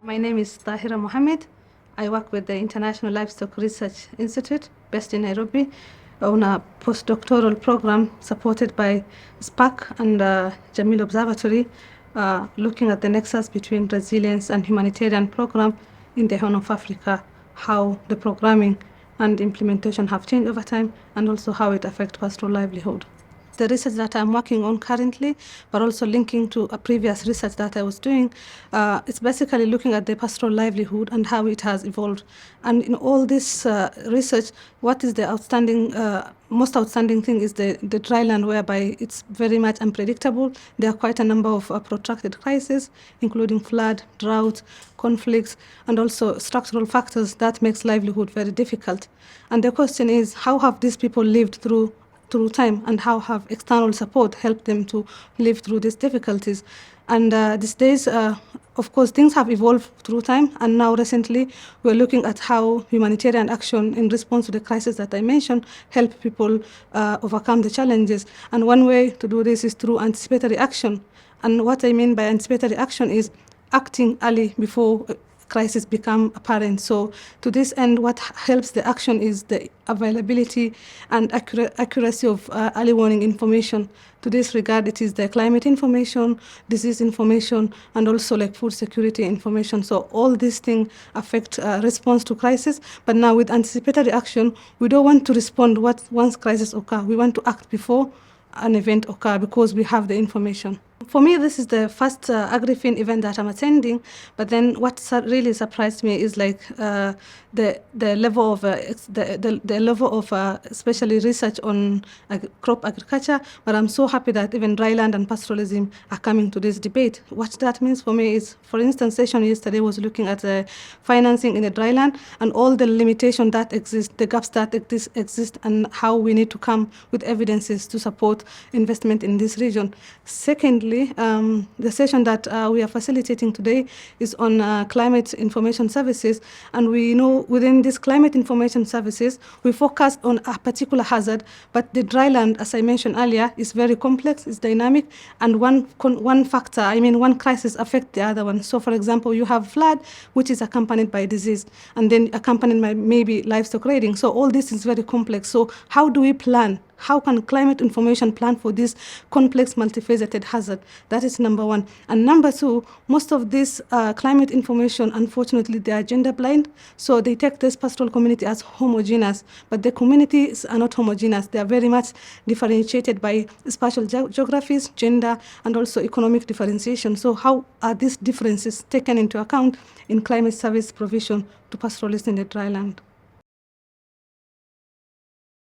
My name is Tahira Mohammed. I work with the International Livestock Research Institute based in Nairobi on a postdoctoral program supported by SPAC and Jamil Observatory, looking at the nexus between resilience and humanitarian program in the Horn of Africa, how the programming and implementation have changed over time, and also how it affects pastoral livelihood. The research that I'm working on currently, but also linking to a previous research that I was doing, it's basically looking at the pastoral livelihood and how it has evolved. And in all this research, what is the most outstanding thing is the dry land, whereby it's very much unpredictable. There are quite a number of protracted crises, including flood, drought, conflicts, and also structural factors that makes livelihood very difficult. And the question is, how have these people lived through time, and how have external support helped them to live through these difficulties? And these days, of course, things have evolved through time, and now recently we're looking at how humanitarian action in response to the crisis that I mentioned help people overcome the challenges. And one way to do this is through anticipatory action. And what I mean by anticipatory action is acting early before crisis become apparent. So to this end, what helps the action is the availability and accuracy of early warning information. To this regard, it is the climate information, disease information, and also like food security information. So all these things affect response to crisis. But now with anticipatory action, we don't want to respond once crisis occur. We want to act before an event occur because we have the information. For me, this is the first AgriFin event that I'm attending, but then what really surprised me is like the level of the level of especially research on crop agriculture. But I'm so happy that even dryland and pastoralism are coming to this debate. What that means for me is, for instance, session yesterday was looking at financing in the dryland and all the limitations that exist, the gaps that exist, and how we need to come with evidences to support investment in this region. Secondly, the session that we are facilitating today is on climate information services, and we know within these climate information services, we focus on a particular hazard, but the dryland, as I mentioned earlier, is very complex, it's dynamic, and one crisis affects the other one. So for example, you have flood, which is accompanied by disease, and then accompanied by maybe livestock raiding. So all this is very complex. So how do we plan? How can climate information plan for this complex, multifaceted hazard? That is number one. And number two, most of this climate information, unfortunately, they are gender blind. So they take this pastoral community as homogeneous, but the communities are not homogeneous. They are very much differentiated by spatial geographies, gender, and also economic differentiation. So how are these differences taken into account in climate service provision to pastoralists in the dryland?